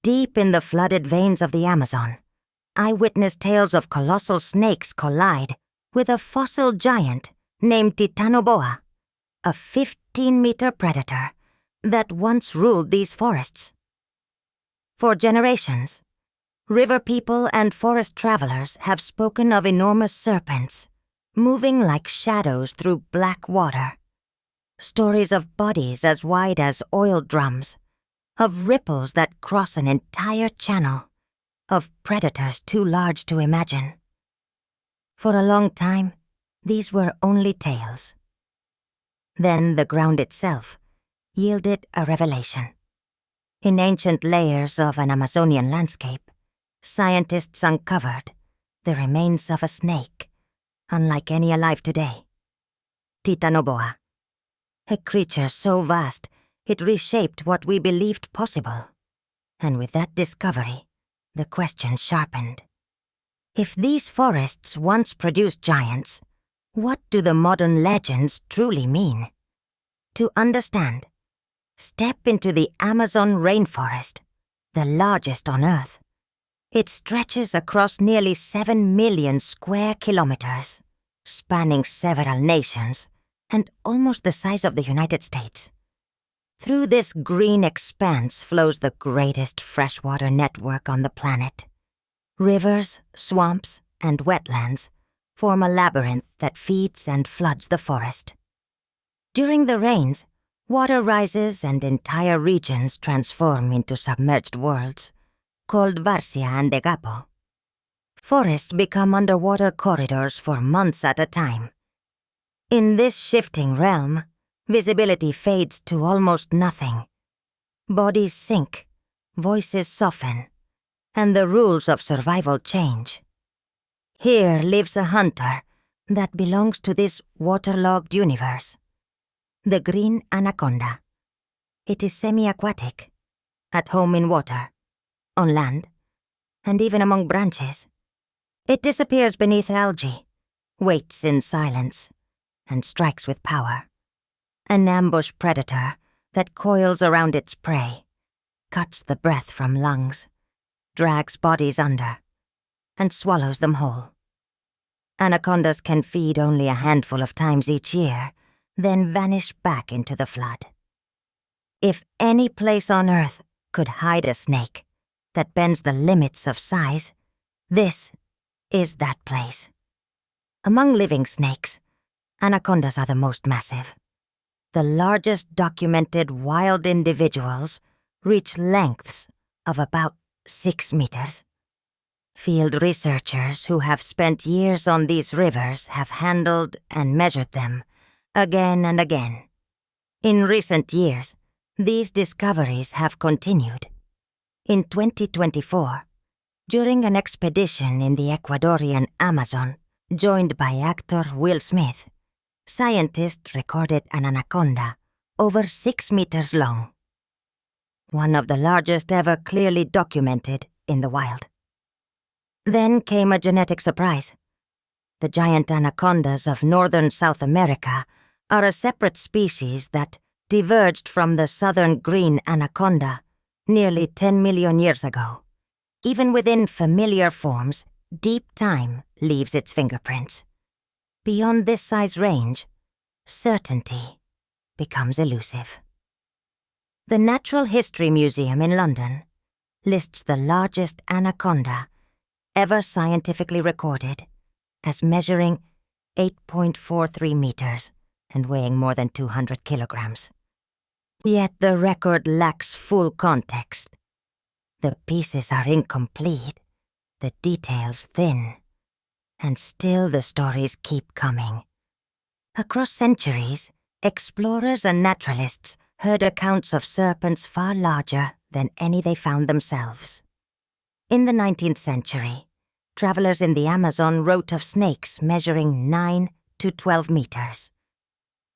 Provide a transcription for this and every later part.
Deep in the flooded veins of the Amazon, eyewitness tales of colossal snakes collide with a fossil giant named Titanoboa, a 15-meter predator that once ruled these forests. For generations, river people and forest travelers have spoken of enormous serpents moving like shadows through black water. Stories of bodies as wide as oil drums, of ripples that cross an entire channel, of predators too large to imagine. For a long time, these were only tales. Then the ground itself yielded a revelation. In ancient layers of an Amazonian landscape, scientists uncovered the remains of a snake, unlike any alive today. Titanoboa, a creature so vast it reshaped what we believed possible. And with that discovery, the question sharpened. If these forests once produced giants, what do the modern legends truly mean? To understand, step into the Amazon rainforest, the largest on Earth. It stretches across nearly 7 million square kilometers, spanning several nations, and almost the size of the United States. Through this green expanse flows the greatest freshwater network on the planet. Rivers, swamps, and wetlands form a labyrinth that feeds and floods the forest. During the rains, water rises and entire regions transform into submerged worlds, called Varsia and Degapo. Forests become underwater corridors for months at a time. In this shifting realm, visibility fades to almost nothing. Bodies sink, voices soften, and the rules of survival change. Here lives a hunter that belongs to this waterlogged universe. The green anaconda. It is semi-aquatic, at home in water, on land, and even among branches. It disappears beneath algae, waits in silence, and strikes with power. An ambush predator that coils around its prey, cuts the breath from lungs, drags bodies under, and swallows them whole. Anacondas can feed only a handful of times each year, then vanish back into the flood. If any place on Earth could hide a snake that bends the limits of size, this is that place. Among living snakes, anacondas are the most massive. The largest documented wild individuals reach lengths of about 6 meters. Field researchers who have spent years on these rivers have handled and measured them again and again. In recent years, these discoveries have continued. In 2024, during an expedition in the Ecuadorian Amazon, joined by actor Will Smith, scientists recorded an anaconda over 6 meters long. One of the largest ever clearly documented in the wild. Then came a genetic surprise. The giant anacondas of northern South America are a separate species that diverged from the southern green anaconda nearly 10 million years ago. Even within familiar forms, deep time leaves its fingerprints. Beyond this size range, certainty becomes elusive. The Natural History Museum in London lists the largest anaconda ever scientifically recorded as measuring 8.43 meters and weighing more than 200 kilograms. Yet the record lacks full context. The pieces are incomplete, the details thin, and still the stories keep coming. Across centuries, explorers and naturalists heard accounts of serpents far larger than any they found themselves. In the 19th century, travelers in the Amazon wrote of snakes measuring 9 to 12 meters.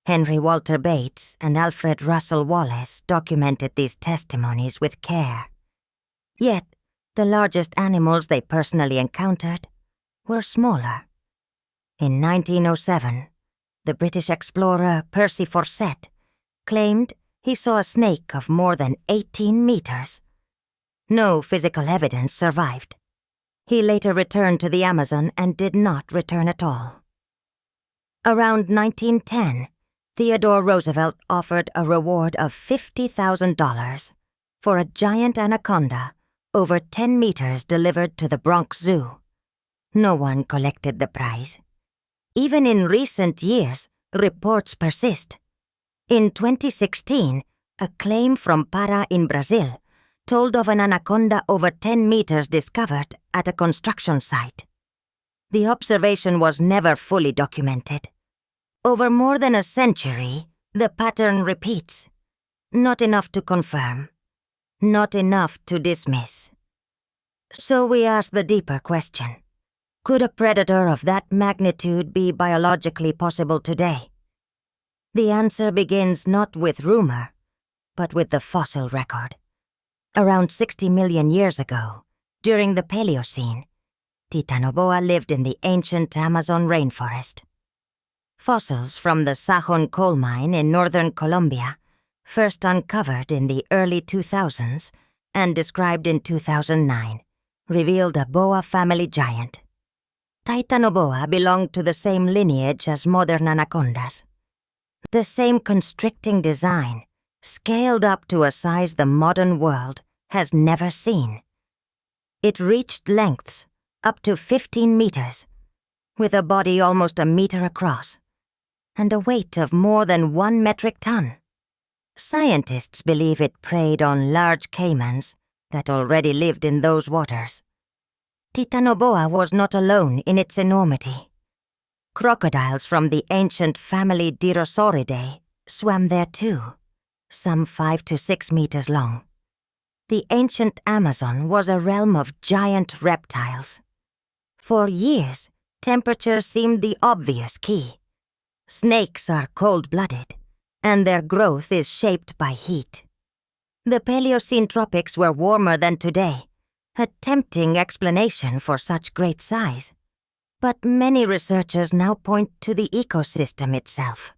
Henry Walter Bates and Alfred Russel Wallace documented these testimonies with care. Yet, the largest animals they personally encountered were smaller. In 1907, the British explorer Percy Forsett claimed he saw a snake of more than 18 meters. No physical evidence survived. He later returned to the Amazon and did not return at all. Around 1910, Theodore Roosevelt offered a reward of $50,000 for a giant anaconda over 10 meters delivered to the Bronx Zoo. No one collected the prize. Even in recent years, reports persist. In 2016, a claim from Para in Brazil told of an anaconda over 10 meters discovered at a construction site. The observation was never fully documented. Over more than a century, the pattern repeats. Not enough to confirm. Not enough to dismiss. So we ask the deeper question. Could a predator of that magnitude be biologically possible today? The answer begins not with rumor, but with the fossil record. Around 60 million years ago, during the Paleocene, Titanoboa lived in the ancient Amazon rainforest. Fossils from the Sajon coal mine in northern Colombia, first uncovered in the early 2000s and described in 2009, revealed a boa family giant. Titanoboa belonged to the same lineage as modern anacondas. The same constricting design, scaled up to a size the modern world has never seen. It reached lengths up to 15 meters, with a body almost a meter across, and a weight of more than 1 metric ton. Scientists believe it preyed on large caimans that already lived in those waters. Titanoboa was not alone in its enormity. Crocodiles from the ancient family Dirosauridae swam there too, some 5 to 6 meters long. The ancient Amazon was a realm of giant reptiles. For years, temperature seemed the obvious key. Snakes are cold-blooded, and their growth is shaped by heat. The Paleocene tropics were warmer than today, a tempting explanation for such great size. But many researchers now point to the ecosystem itself.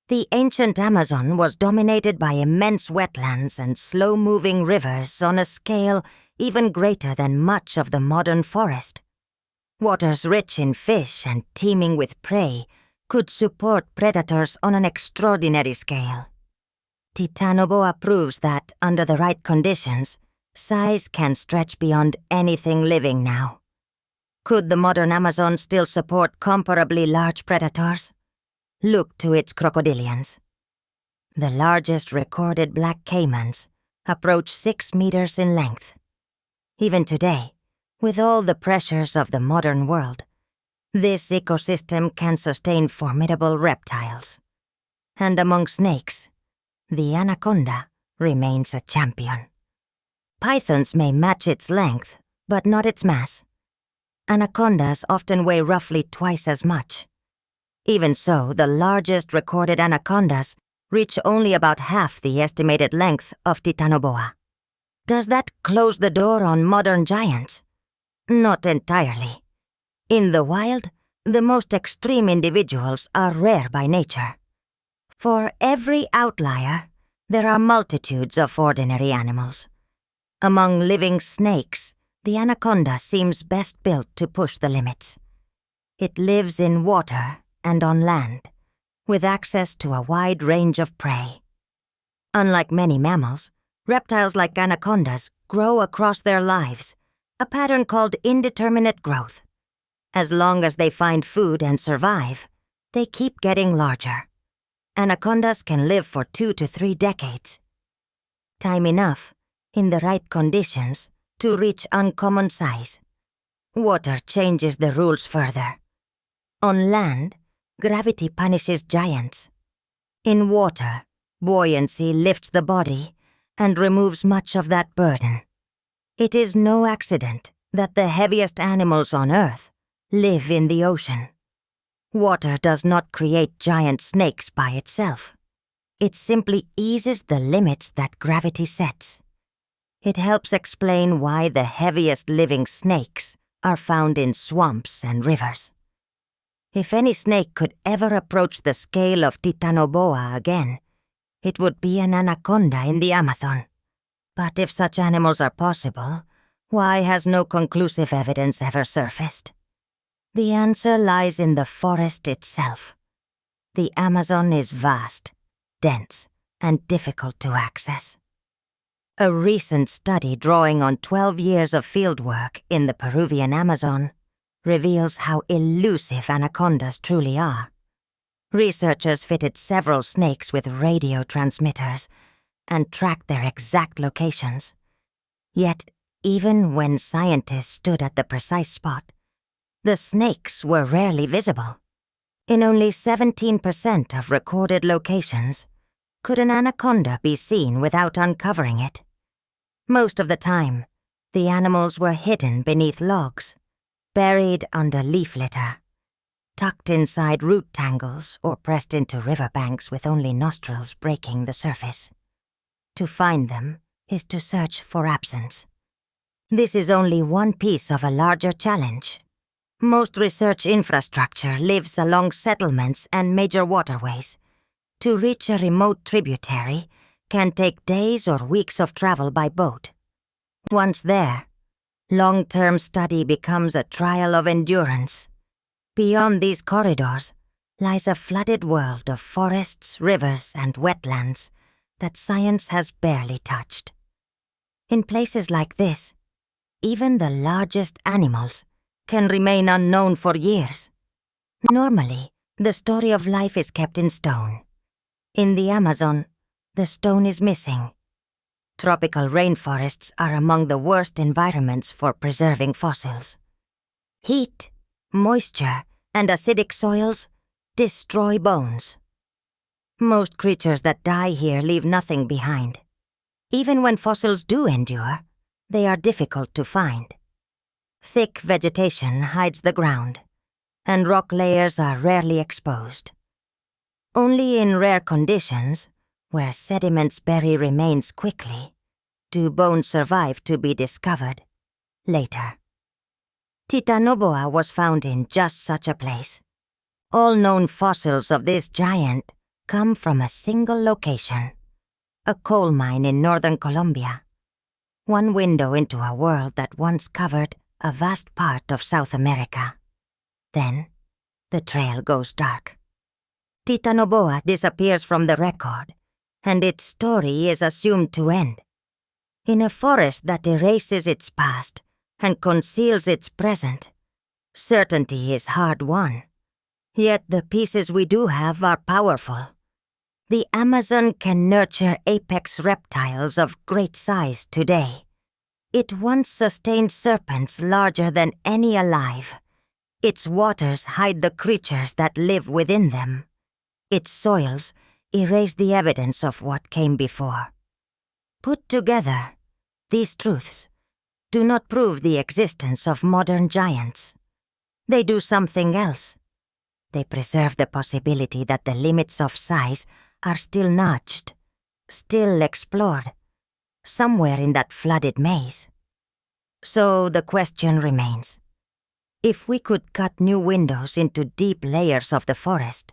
The ancient Amazon was dominated by immense wetlands and slow-moving rivers on a scale even greater than much of the modern forest. Waters rich in fish and teeming with prey could support predators on an extraordinary scale. Titanoboa proves that, under the right conditions, size can stretch beyond anything living now. Could the modern Amazon still support comparably large predators? Look to its crocodilians. The largest recorded black caimans approach 6 meters in length. Even today, with all the pressures of the modern world, this ecosystem can sustain formidable reptiles. And among snakes, the anaconda remains a champion. Pythons may match its length, but not its mass. Anacondas often weigh roughly twice as much. Even so, the largest recorded anacondas reach only about half the estimated length of Titanoboa. Does that close the door on modern giants? Not entirely. In the wild, the most extreme individuals are rare by nature. For every outlier, there are multitudes of ordinary animals. Among living snakes, the anaconda seems best built to push the limits. It lives in water and on land, with access to a wide range of prey. Unlike many mammals, reptiles like anacondas grow across their lives, a pattern called indeterminate growth. As long as they find food and survive, they keep getting larger. Anacondas can live for 2 to 3 decades. Time enough, in the right conditions, to reach uncommon size. Water changes the rules further. On land, gravity punishes giants. In water, buoyancy lifts the body and removes much of that burden. It is no accident that the heaviest animals on Earth live in the ocean. Water does not create giant snakes by itself. It simply eases the limits that gravity sets. It helps explain why the heaviest living snakes are found in swamps and rivers. If any snake could ever approach the scale of Titanoboa again, it would be an anaconda in the Amazon. But if such animals are possible, why has no conclusive evidence ever surfaced? The answer lies in the forest itself. The Amazon is vast, dense, and difficult to access. A recent study drawing on 12 years of fieldwork in the Peruvian Amazon reveals how elusive anacondas truly are. Researchers fitted several snakes with radio transmitters and tracked their exact locations. Yet, even when scientists stood at the precise spot, the snakes were rarely visible. In only 17% of recorded locations, could an anaconda be seen without uncovering it? Most of the time, the animals were hidden beneath logs, buried under leaf litter, tucked inside root tangles or pressed into riverbanks with only nostrils breaking the surface. To find them is to search for absence. This is only one piece of a larger challenge. Most research infrastructure lives along settlements and major waterways. To reach a remote tributary can take days or weeks of travel by boat. Once there, long-term study becomes a trial of endurance. Beyond these corridors lies a flooded world of forests, rivers, and wetlands that science has barely touched. In places like this, even the largest animals can remain unknown for years. Normally, the story of life is kept in stone. In the Amazon, the stone is missing. Tropical rainforests are among the worst environments for preserving fossils. Heat, moisture, and acidic soils destroy bones. Most creatures that die here leave nothing behind. Even when fossils do endure, they are difficult to find. Thick vegetation hides the ground, and rock layers are rarely exposed. Only in rare conditions, where sediments bury remains quickly, do bones survive to be discovered later. Titanoboa was found in just such a place. All known fossils of this giant come from a single location, a coal mine in northern Colombia. One window into a world that once covered a vast part of South America. Then, the trail goes dark. Titanoboa disappears from the record, and its story is assumed to end. In a forest that erases its past and conceals its present, certainty is hard won. Yet the pieces we do have are powerful. The Amazon can nurture apex reptiles of great size today. It once sustained serpents larger than any alive. Its waters hide the creatures that live within them. Its soils erase the evidence of what came before. Put together, these truths do not prove the existence of modern giants. They do something else. They preserve the possibility that the limits of size are still nudged, still explored, somewhere in that flooded maze. So the question remains, if we could cut new windows into deep layers of the forest,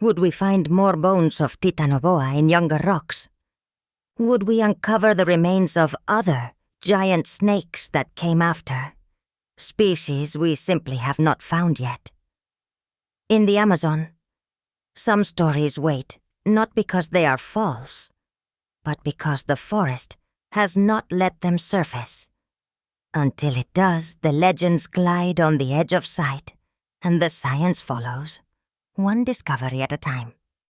would we find more bones of Titanoboa in younger rocks? Would we uncover the remains of other giant snakes that came after, species we simply have not found yet? In the Amazon, some stories wait not because they are false, but because the forest has not let them surface. Until it does, the legends glide on the edge of sight, and the science follows, one discovery at a time.